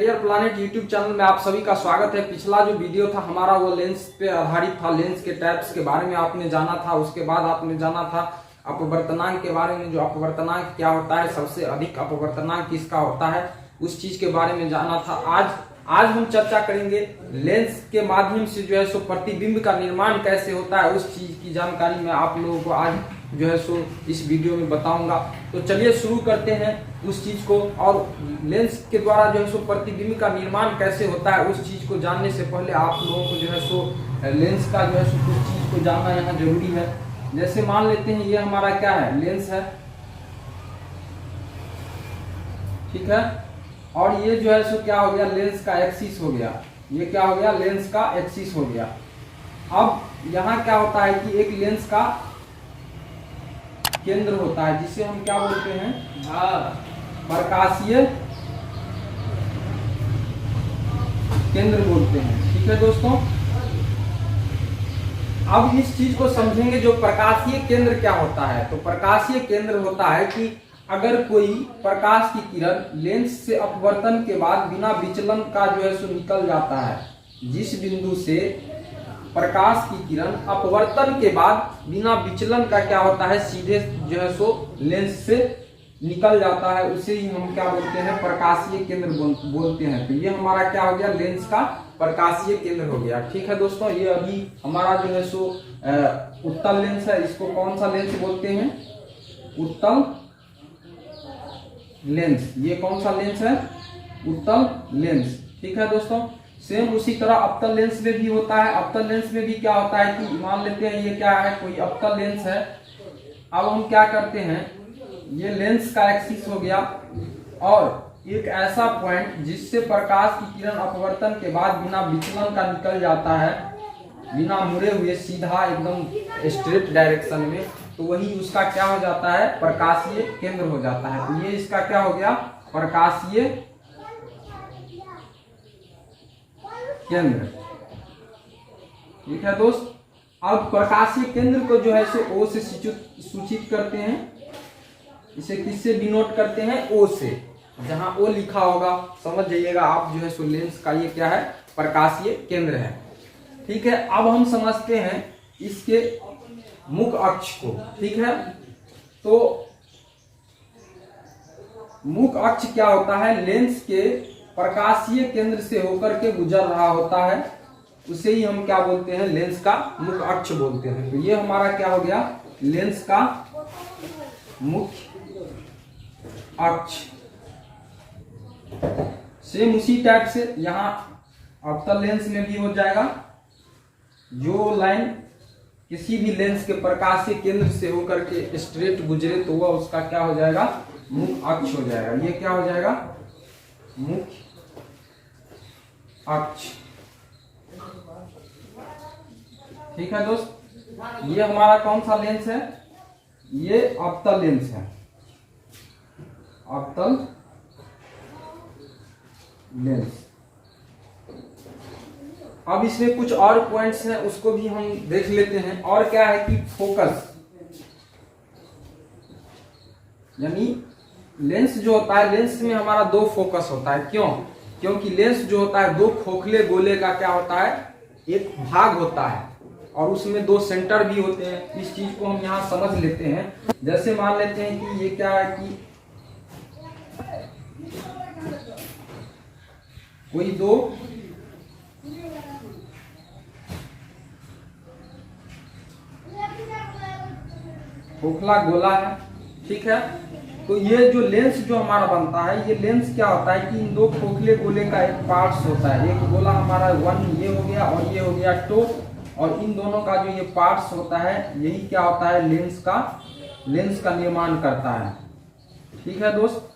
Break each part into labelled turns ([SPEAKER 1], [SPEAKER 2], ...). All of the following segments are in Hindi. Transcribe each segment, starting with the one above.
[SPEAKER 1] करियर प्लानेट यूट्यूब चैनल में आप सभी का स्वागत है। पिछला जो वीडियो था हमारा वो लेंस पे आधारित था। लेंस के टाइप्स के बारे में आपने जाना था। उसके बाद आपने जाना था अपवर्तनांक के बारे में। जो अपवर्तनांक क्या होता है, सबसे अधिक अपवर्तनांक किसका होता है, उस चीज के बारे में जाना था। आज हम चर्चा करेंगे लेंस के माध्यम से जो है सो प्रतिबिंब का निर्माण कैसे होता है, उस चीज की जानकारी मैं आप लोगों को आज जो है सो इस वीडियो में बताऊंगा। तो चलिए शुरू करते हैं उस चीज को। और लेंस के द्वारा जो है सो प्रतिबिंब का निर्माण कैसे होता है, उस चीज को जानने से पहले आप लोगों को जो है सो लेंस का जो है सो कुछ चीज को जानना यहाँ जरूरी है। जैसे मान लेते हैं ये हमारा क्या है, लेंस है, ठीक है। और ये जो है सो क्या हो गया, लेंस का एक्सिस हो गया। ये क्या हो गया, लेंस का एक्सिस हो गया। अब यहाँ क्या होता है कि एक लेंस का केंद्र होता है जिसे हम क्या बोलते हैं, प्रकाशीय केंद्र बोलते हैं, ठीक है दोस्तों। अब इस चीज को समझेंगे, जो प्रकाशीय केंद्र क्या होता है। तो प्रकाशीय केंद्र होता है कि अगर कोई प्रकाश की किरण लेंस से अपवर्तन के बाद बिना विचलन का जो है सो निकल जाता है, जिस बिंदु से प्रकाश की किरण अपवर्तन के बाद बिना विचलन का क्या होता है, सीधे जो है सो लेंस से निकल जाता है, उसे ही हम क्या बोलते हैं, प्रकाशीय केंद्र बोलते हैं। तो ये हमारा क्या हो गया, लेंस का प्रकाशीय केंद्र हो गया, ठीक है दोस्तों। ये अभी हमारा जो है सो उत्तल लेंस है। इसको कौन सा लेंस बोलते हैं, उत्तल लेंस। ये कौन सा लेंस है, उत्तल लेंस, ठीक है दोस्तों। सेम उसी तरह अवतल लेंस में भी होता है। अवतल लेंस में भी क्या होता है कि मान लेते हैं ये क्या है, कोई अवतल लेंस है। अब हम क्या करते हैं, ये लेंस का एक्सिस हो गया और एक ऐसा पॉइंट जिससे प्रकाश की किरण अपवर्तन के बाद बिना विचलन का निकल जाता है, बिना मुड़े हुए, सीधा एकदम स्ट्रेट डायरेक्शन में, तो वही उसका क्या हो जाता है, प्रकाशीय केंद्र हो जाता है। तो ये इसका क्या हो गया, प्रकाशीय केंद्र, ठीक है दोस्त। अब प्रकाशीय केंद्र को जो है सो ओ से सूचित करते हैं। इसे किससे डिनोट करते हैं, ओ से। जहां ओ लिखा होगा समझ जाइएगा आप जो है सो लेंस का ये क्या है, प्रकाशीय केंद्र है, ठीक है। अब हम समझते हैं इसके मुख अक्ष को, ठीक है। तो मुख अक्ष क्या होता है, लेंस के प्रकाशीय केंद्र से होकर के गुजर रहा होता है, उसे ही हम क्या बोलते हैं, लेंस का मुख अक्ष बोलते हैं। तो ये हमारा क्या हो गया, लेंस का मुख्य अक्ष। सेम उसी टाइप से यहाँ अवतल लेंस में भी हो जाएगा। जो लाइन किसी भी लेंस के प्रकाशीय केंद्र से होकर के स्ट्रेट गुजरे तो वह उसका क्या हो जाएगा, मुख्य अक्ष हो जाएगा। ये क्या हो जाएगा, मुख्य अक्ष, ठीक है दोस्त। ये हमारा कौन सा लेंस है, ये अवतल लेंस है, अवतल लेंस। अब इसमें कुछ और पॉइंट्स हैं, उसको भी हम देख लेते हैं। और क्या है कि फोकस, यानी लेंस जो होता है, लेंस में हमारा दो फोकस होता है। क्यों, क्योंकि लेंस जो होता है दो खोखले गोले का क्या होता है, एक भाग होता है और उसमें दो सेंटर भी होते हैं। इस चीज को हम यहाँ समझ लेते हैं। जैसे मान लेते हैं कि ये क्या है कि कोई दो खोखला गोला है, ठीक है। तो ये जो लेंस जो हमारा बनता है, ये लेंस क्या होता है कि इन दो खोखले गोले का एक पार्ट्स होता है। एक गोला हमारा वन ये हो गया और ये हो गया टो, और इन दोनों का जो ये पार्ट्स होता है, यही क्या होता है, लेंस का निर्माण करता है, ठीक है दोस्त।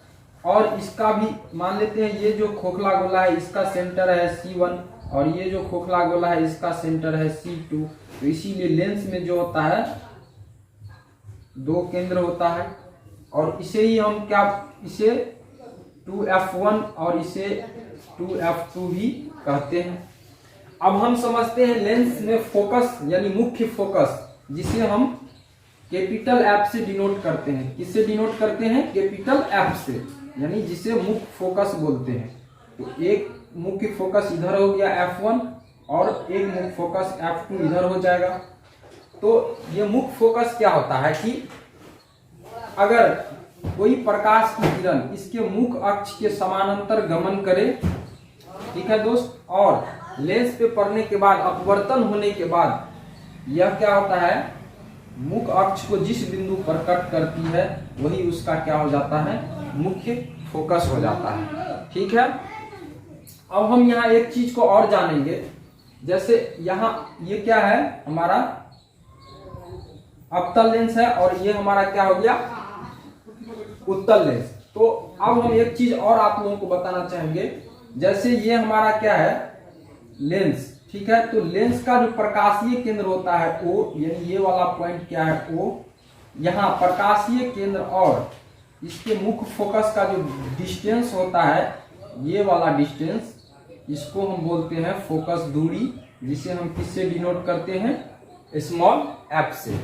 [SPEAKER 1] और इसका भी मान लेते हैं, ये जो खोखला गोला है इसका सेंटर है C1 और ये जो खोखला गोला है इसका सेंटर है C2। तो इसीलिए लेंस में जो होता है दो केंद्र होता है, और इसे ही हम क्या, इसे 2F1 और इसे 2F2 भी कहते हैं। अब हम समझते हैं लेंस में फोकस, यानी मुख्य फोकस, जिसे हम कैपिटल F से डिनोट करते हैं। किससे डिनोट करते हैं, कैपिटल F से, यानी जिसे मुख्य फोकस बोलते हैं। तो एक मुख्य फोकस इधर हो गया F1 और एक मुख्य फोकस F2 इधर हो जाएगा। तो ये मुख्य फोकस क्या होता है कि अगर कोई प्रकाश की किरण इसके मुख्य अक्ष के समानांतर गमन करे, ठीक है दोस्त, और लेंस पे पड़ने के बाद अपवर्तन होने के बाद यह क्या होता है, मुख्य अक्ष को जिस बिंदु पर कट करती है वही उसका क्या हो जाता है, मुख्य फोकस हो जाता है। ठीक है, अब हम यहाँ एक चीज को और जानेंगे। जैसे यहाँ ये क्या है, हमारा अवतल लेंस है और ये हमारा क्या हो गया, उत्तल लेंस। तो अब हम एक चीज और आप लोगों को बताना चाहेंगे। जैसे ये हमारा क्या है, लेंस, ठीक है, तो लेंस का जो प्रकाशीय केंद्र होता है O, यानी ये वाला पॉइंट क्या है O, यहाँ प्रकाशीय केंद्र और इसके मुख्य फोकस का जो डिस्टेंस होता है, ये वाला डिस्टेंस, इसको हम बोलते हैं फोकस दूरी, जिसे हम किससे डिनोट करते हैं, स्मॉल f से।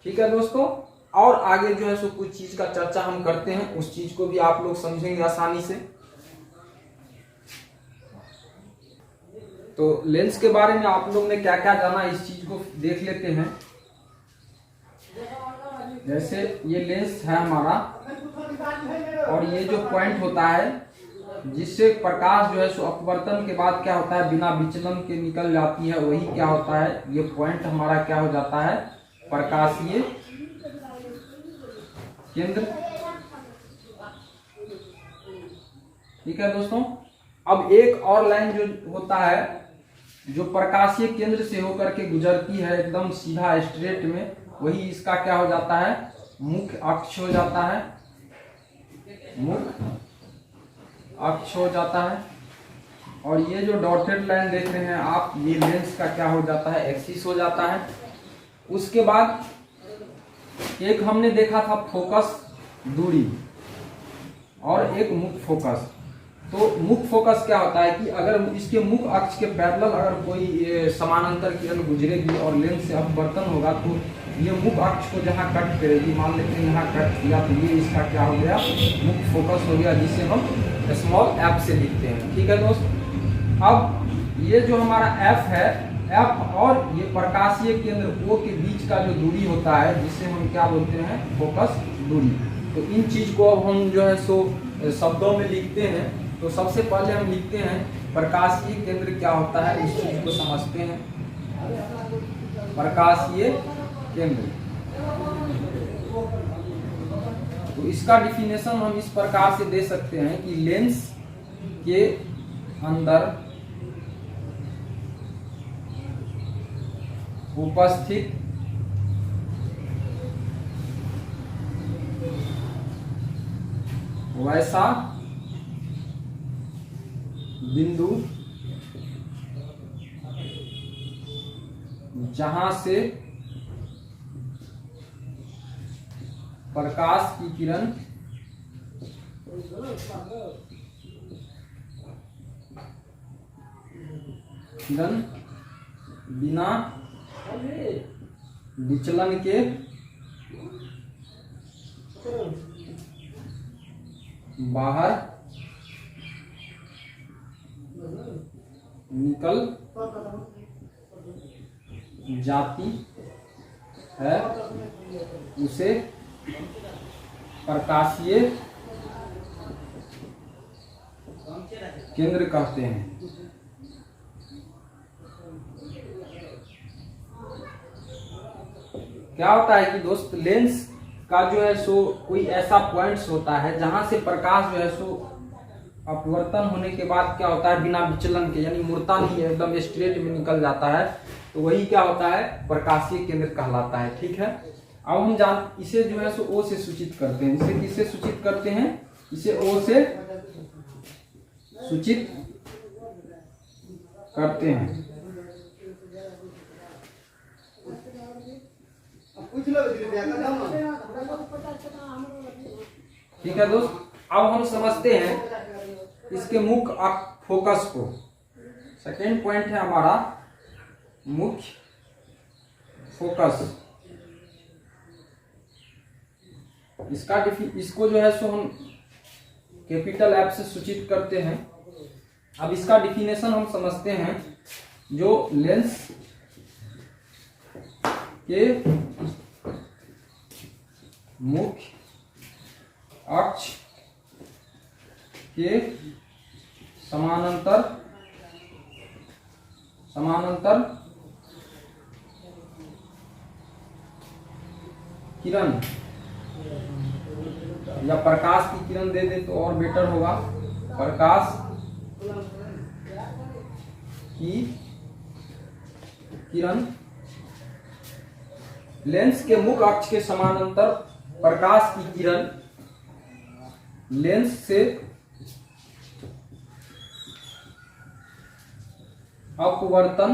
[SPEAKER 1] ठीक है दोस्तों, और आगे जो है सो कुछ चीज का चर्चा हम करते हैं, उस चीज को भी आप लोग समझेंगे आसानी से। तो लेंस के बारे में आप लोग ने क्या क्या जाना, इस चीज को देख लेते हैं। जैसे ये लेंस है हमारा और ये जो पॉइंट होता है जिससे प्रकाश जो है सो अपवर्तन के बाद क्या होता है, बिना विचलन के निकल जाती है, वही क्या होता है, ये पॉइंट हमारा क्या हो जाता है, प्रकाशीय केंद्र। ठीक है दोस्तों, अब एक और लाइन जो होता है जो प्रकाशीय केंद्र से होकर के गुजरती है एकदम सीधा स्ट्रेट में, वही इसका क्या हो जाता है, मुख्य अक्ष हो जाता है, मुख्य अक्ष हो जाता है। और ये जो डॉटेड लाइन देख रहे हैं आप, ये लेंस का क्या हो जाता है, एक्सिस हो जाता है। उसके बाद एक हमने देखा था फोकस दूरी और एक मुख्य फोकस। तो मुख्य फोकस क्या होता है कि अगर इसके मुख्य अक्ष के पैरेलल अगर कोई समानांतर किरण गुजरेगी और लेंस से अपवर्तन होगा, तो ये मुख्य अक्ष को जहाँ कट करेगी, मान लेते हैं यहाँ कट किया, तो ये इसका क्या हो गया, मुख्य फोकस हो गया, जिसे हम स्मॉल f से लिखते हैं। ठीक है दोस्त, अब ये जो हमारा f है, f और ये प्रकाशीय केंद्र O के बीच का जो दूरी होता है, जिसे हम क्या बोलते हैं, फोकस दूरी। तो इन चीज को अब हम जो है सो शब्दों में लिखते हैं। तो सबसे पहले हम लिखते हैं प्रकाशीय केंद्र क्या होता है, इस चीज को समझते हैं। प्रकाशीय केंद्र, तो इसका डिफिनेशन हम इस प्रकार से दे सकते हैं कि लेंस के अंदर उपस्थित वैसा बिंदु जहां से प्रकाश की किरण बिना विचलन के बाहर निकल जाती है, उसे प्रकाशीय केंद्र कहते हैं। क्या होता है कि दोस्त, लेंस का जो है सो कोई ऐसा पॉइंट्स होता है जहां से प्रकाश जो है सो अपवर्तन होने के बाद क्या होता है, बिना विचलन के, यानी मुड़ता नहीं है, एकदम स्ट्रेट में निकल जाता है, तो वही क्या होता है, प्रकाशीय केंद्र कहलाता है। ठीक है, अब हम इसे जो है सो O से सूचित करते हैं। इसे किससे सूचित करते हैं, इसे O से सूचित करते हैं। ठीक है दोस्त, अब हम समझते हैं इसके मुख्य फोकस को। सेकेंड पॉइंट है हमारा मुख्य फोकस। इसको जो है सो हम कैपिटल F से सूचित करते हैं। अब इसका डिफिनेशन हम समझते हैं। जो लेंस के मुख्य अक्ष के समानांतर किरण या प्रकाश की किरण दे दे तो और बेटर होगा। प्रकाश की किरण लेंस के मुख्य अक्ष के समानांतर प्रकाश की किरण लेंस से अपवर्तन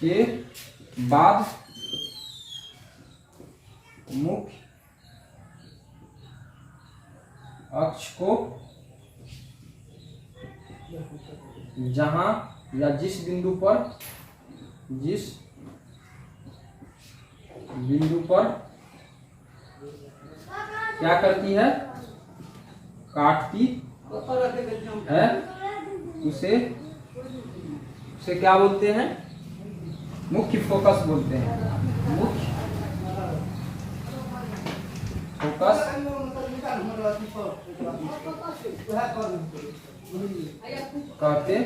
[SPEAKER 1] के बाद मुख्य अक्ष को जहां या जिस बिंदु पर क्या करती है, काटती है, उसे क्या बोलते हैं, मुख्य फोकस बोलते हैं। मुख्य फोकस कहते हैं।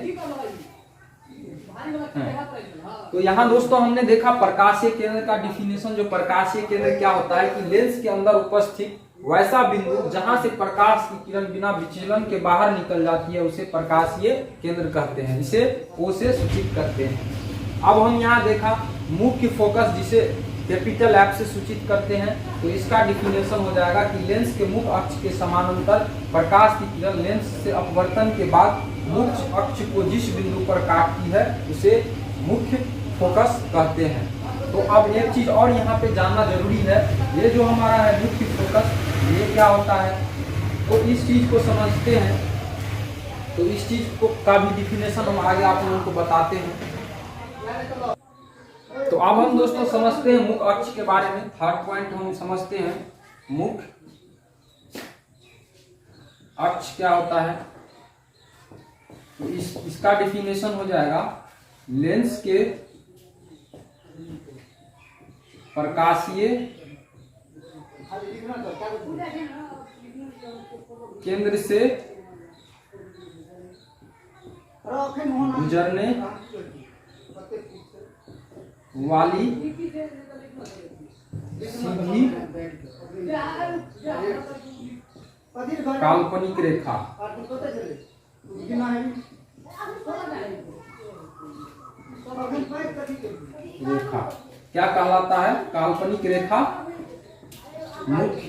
[SPEAKER 1] तो यहाँ दोस्तों हमने देखा प्रकाशीय केंद्र का डिफिनेशन। जो प्रकाशीय केंद्र क्या होता है कि लेंस के अंदर उपस्थित वैसा बिंदु जहां से प्रकाश की किरण बिना विचलन के बाहर निकल जाती है उसे प्रकाशीय केंद्र कहते हैं, जिसे O से सूचित करते हैं। अब हम यहाँ देखा मुख्य फोकस जिसे कैपिटल F से सूचित करते हैं। तो इसका डिफिनेशन हो जाएगा कि लेंस के मुख्य अक्ष के समानांतर प्रकाश की किरण लेंस से अपवर्तन के बाद मुख्य अक्ष को जिस बिंदु पर काटती है उसे मुख्य फोकस कहते हैं। तो अब एक चीज और यहाँ पे जानना जरूरी है, ये जो हमारा है मुख्य फोकस, ये क्या होता है। तो इस चीज को समझते हैं, तो इस चीज को का भी डिफिनेशन हम आगे आप लोगों को बताते हैं। तो अब हम दोस्तों समझते हैं मुख्य अक्ष के बारे में। थर्ड पॉइंट हम समझते हैं मुख्य अक्ष क्या होता है। तो इसका डिफिनेशन हो जाएगा लेंस के प्रकाशीय केंद्र से गुजरने वाली सीधी काल्पनिक रेखा क्या कहलाता है, काल्पनिक रेखा मुख्य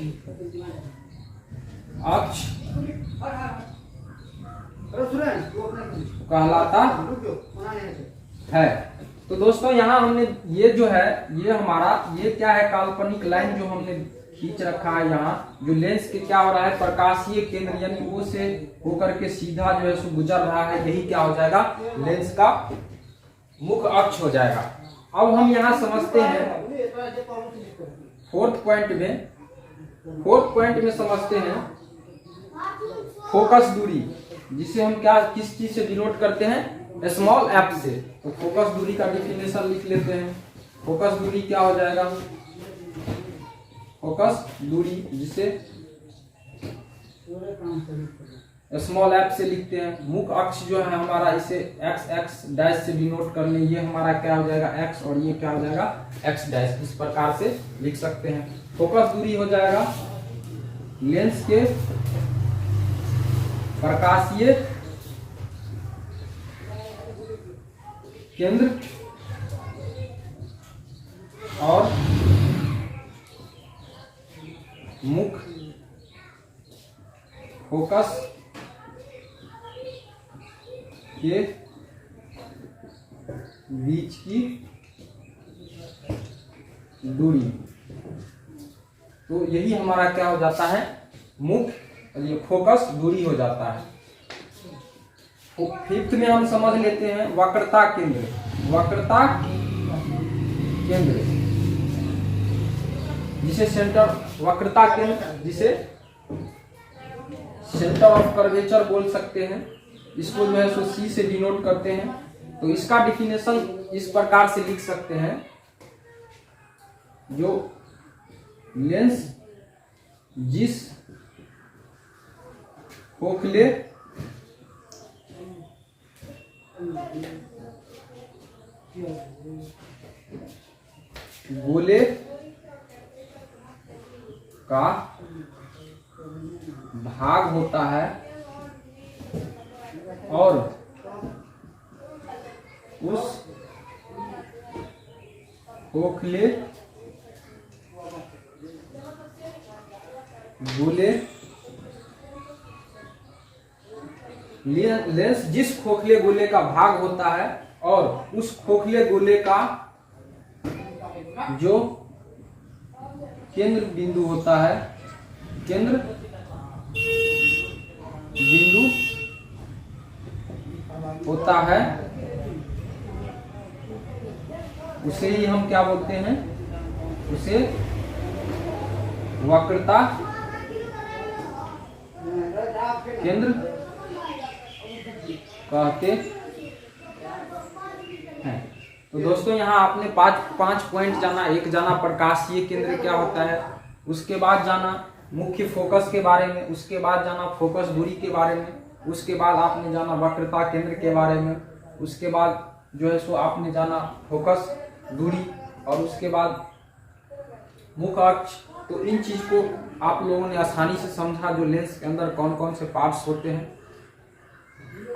[SPEAKER 1] अक्ष कहलाता है। तो दोस्तों यहाँ हमने ये जो है ये हमारा ये क्या है, काल्पनिक लाइन जो हमने खींच रखा है यहाँ, जो लेंस के क्या हो रहा है, प्रकाशीय केंद्र यानी O से होकर के सीधा जो है सो गुजर रहा है, यही क्या हो जाएगा, लेंस का मुख्य अक्ष हो जाएगा। अब हम यहाँ समझते हैं फोर्थ पॉइंट में समझते हैं फोकस दूरी, जिसे हम क्या किस चीज से डिनोट करते हैं, स्मॉल f से। तो फोकस दूरी का डिफिनेशन लिख लेते हैं। फोकस दूरी क्या हो जाएगा, फोकस दूरी जिसे स्मॉल f से लिखते हैं। मुख्य अक्ष जो है हमारा, इसे x डैश से डिनोट कर ले, ये हमारा क्या हो जाएगा x और ये क्या हो जाएगा x डैश, इस प्रकार से लिख सकते हैं। फोकस दूरी हो जाएगा लेंस के प्रकाशीय केंद्र और मुख्य फोकस के बीच की दूरी। तो यही हमारा क्या हो जाता है, मुख्य फोकस दूरी हो जाता है। फिफ्थ में हम समझ लेते हैं वक्रता केंद्र। वक्रता केंद्र जिसे सेंटर, वक्रता केंद्र जिसे सेंटर ऑफ कर्वेचर बोल सकते हैं, इसको जो है सो सी से डिनोट करते हैं। तो इसका डिफिनेशन इस प्रकार से लिख सकते हैं, जो लेंस जिस खोखले गोले का भाग होता है और उस खोखले गोले लेंस जिस खोखले गोले का भाग होता है और उस खोखले गोले का जो केंद्र बिंदु होता है, केंद्र बिंदु होता है, उसे ही हम क्या बोलते हैं, उसे वक्रता केंद्र कहते हैं। तो दोस्तों यहाँ आपने पांच पॉइंट जाना। एक जाना प्रकाशीय केंद्र क्या होता है, उसके बाद जाना मुख्य फोकस के बारे में, उसके बाद जाना फोकस दूरी के बारे में, उसके बाद आपने जाना वक्रता केंद्र के बारे में, उसके बाद जो है सो आपने जाना फोकस दूरी, और उसके बाद मुख्य अक्ष। तो इन चीज को आप लोगों ने आसानी से समझा, जो लेंस के अंदर कौन कौन से पार्ट्स होते हैं।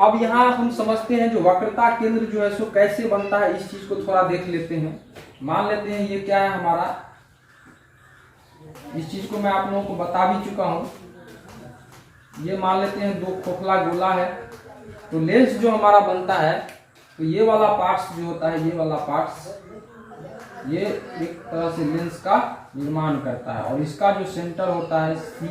[SPEAKER 1] अब यहाँ हम समझते हैं जो वक्रता केंद्र जो है सो कैसे बनता है, इस चीज को थोड़ा देख लेते हैं। मान लेते हैं ये क्या है हमारा, इस चीज को मैं आप लोगों को बता भी चुका हूं। ये मान लेते हैं दो खोखला गोला है, तो लेंस जो हमारा बनता है, तो ये वाला पार्ट्स जो होता है, ये वाला पार्ट्स ये एक तरह से लेंस का निर्माण करता है। और इसका जो सेंटर होता है सी,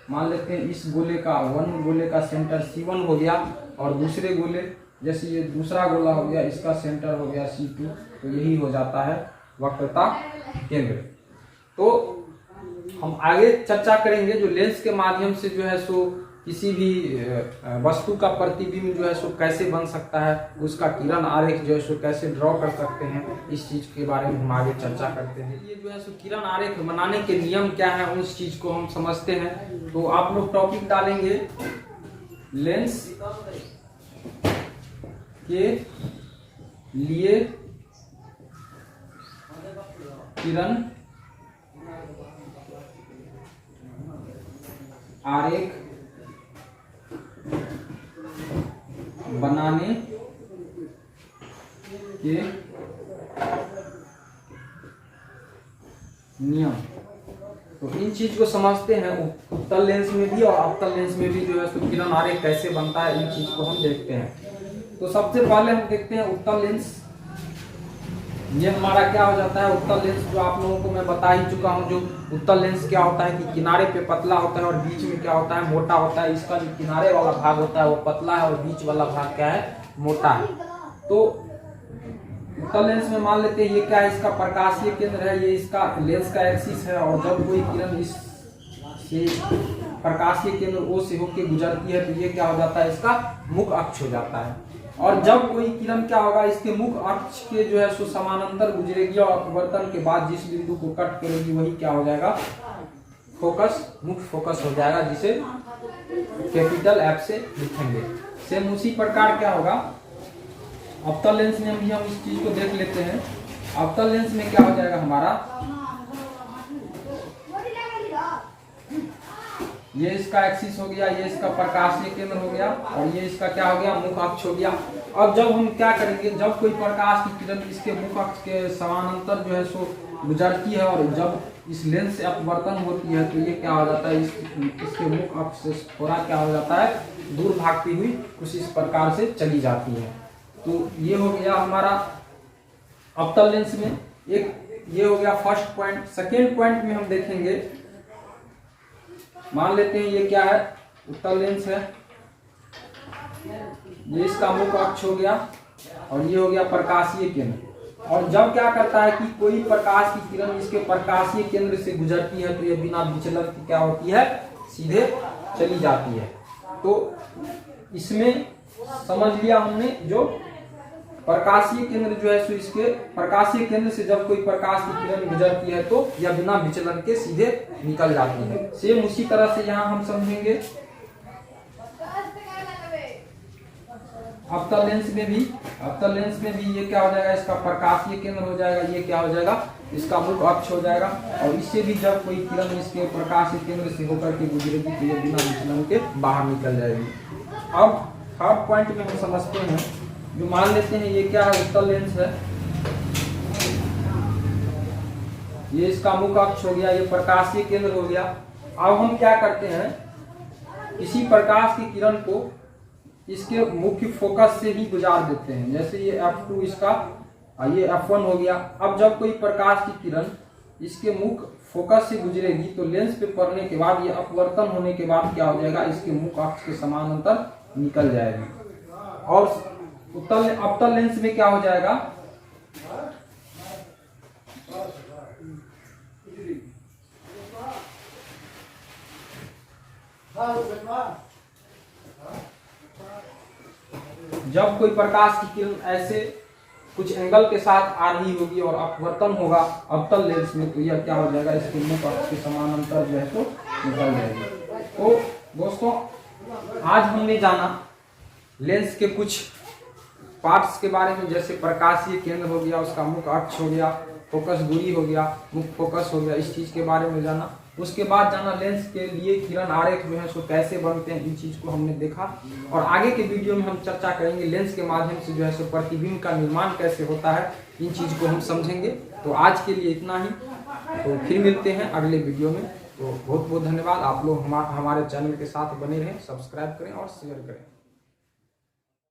[SPEAKER 1] मान लेते हैं इस गोले का वन गोले का सेंटर C1 हो गया, और दूसरे गोले जैसे ये दूसरा गोला हो गया, इसका सेंटर हो गया C2। तो यही हो जाता है वक्रता केंद्र। तो हम आगे चर्चा करेंगे जो लेंस के माध्यम से जो है सो किसी भी वस्तु का प्रतिबिंब जो है सो कैसे बन सकता है, उसका किरण आरेख जो है सो कैसे ड्रॉ कर सकते हैं, इस चीज के बारे में हम आगे चर्चा करते हैं। ये जो है सो किरण आरेख बनाने के नियम क्या है, उस चीज को हम समझते हैं। तो आप लोग टॉपिक डालेंगे लेंस के लिए किरण आरेख बनाने के नियम। तो इन चीज को समझते हैं, उत्तल लेंस में भी और अवतल लेंस में भी जो है सो किरण आरेख कैसे बनता है, इन चीज को हम देखते हैं। तो सबसे पहले हम देखते हैं उत्तल लेंस। ये हमारा क्या हो जाता है, उत्तल लेंस जो आप लोगों को मैं बता ही चुका हूं। जो उत्तल लेंस क्या होता है कि किनारे पे पतला होता है और बीच में क्या होता है, मोटा होता है। इसका जो किनारे वाला भाग होता है वो पतला है और बीच वाला भाग क्या है, मोटा है। तो उत्तल लेंस में मान लेते हैं ये क्या है, इसका प्रकाशीय केंद्र है, ये इसका लेंस का एक्सिस है। और जब कोई किरण इस से प्रकाशीय केंद्र O से होकर गुजरती है तो ये क्या हो जाता है, इसका मुख्य अक्ष हो जाता है। और जब कोई किरण क्या होगा, इसके मुख्य अक्ष के जो है सो समानांतर गुजरेगी और अपवर्तन के बाद जिस बिंदु को कट करेगी वही क्या हो जाएगा, फोकस, मुख्य फोकस हो जाएगा, जिसे कैपिटल F से लिखेंगे। सेम उसी प्रकार क्या होगा अवतल लेंस में भी हम इस चीज को देख लेते हैं। अवतल लेंस में क्या हो जाएगा हमारा, ये इसका एक्सिस हो गया, ये इसका प्रकाशीय केंद्र हो गया, और ये इसका क्या हो गया, मुख्य अक्ष हो गया। अब जब हम क्या करेंगे, जब कोई प्रकाश की किरण इसके मुख्य अक्ष के समानांतर जो है सो गुजरती है और जब इस लेंस से अपवर्तन होती है तो ये क्या हो जाता है, इसके मुख्य अक्ष से थोड़ा क्या हो जाता है, दूर भागती हुई कुछ इस प्रकार से चली जाती है। तो ये हो गया हमारा अवतल लेंस में। एक ये हो गया फर्स्ट पॉइंट। सेकेंड पॉइंट में हम देखेंगे, मान लेते हैं ये क्या है, उत्तल लेंस है, ये इसका मुख्य अक्ष हो गया और ये हो गया प्रकाशीय केंद्र। और जब क्या करता है कि कोई प्रकाश की किरण इसके प्रकाशीय केंद्र से गुजरती है तो ये बिना विचलन की क्या होती है, सीधे चली जाती है। तो इसमें समझ लिया हमने जो प्रकाशीय केंद्र जो है सो इसके प्रकाशीय केंद्र से जब कोई प्रकाश की किरण गुजरती है तो यह बिना विचलन के सीधे निकल जाती है। सेम उसी तरह से यहाँ हम समझेंगे अवतल लेंस में भी ये क्या हो जाएगा, इसका प्रकाशीय केंद्र हो जाएगा, ये क्या हो जाएगा, इसका मुख्य अक्ष हो जाएगा। और इससे भी जब कोई किरण इसके प्रकाशीय केंद्र से होकर के गुजरेगी तो ये बिना विचलन के बाहर निकल जाएगी। अब थर्ड पॉइंट में हम समझते हैं, जो मान लेते हैं ये क्या है, उत्तल लेंस है, ये इसका मुख्य अक्ष हो गया, ये प्रकाशीय केंद्र हो गया। अब हम क्या करते हैं, किसी प्रकाश की किरण को इसके मुख्य फोकस से ही गुजार देते हैं। जैसे ये F2 इसका, ये F1 हो गया। अब जब कोई प्रकाश की किरण इसके मुख्य फोकस से गुजरेगी तो लेंस पे पड़ने के बाद ये अपवर्तन होने के बाद क्या हो जाएगा, इसके मुख्य अक्ष के समानांतर निकल जाएगी। और अवतल लेंस में क्या हो जाएगा, जब कोई प्रकाश की किरण ऐसे कुछ एंगल के साथ आ रही होगी और अपवर्तन होगा अवतल लेंस में, तो यह क्या हो जाएगा, इसके मुख्य अक्ष के समानांतर जो है तो निकल जाएगी। तो दोस्तों आज हमने जाना लेंस के कुछ पार्ट्स के बारे में, जैसे प्रकाशीय केंद्र हो गया, उसका मुख्य अक्ष हो गया, फोकस दूरी हो गया, मुख्य फोकस हो गया, इस चीज के बारे में जाना। उसके बाद जाना लेंस के लिए किरण आरेख जो है सो कैसे बनते हैं, इन चीज को हमने देखा। और आगे के वीडियो में हम चर्चा करेंगे लेंस के माध्यम से जो है सो प्रतिबिंब का निर्माण कैसे होता है, इन चीज को हम समझेंगे। तो आज के लिए इतना ही, तो फिर मिलते हैं अगले वीडियो में। तो बहुत बहुत धन्यवाद। आप लोग हमारे चैनल के साथ बने रहें, सब्सक्राइब करें और शेयर करें।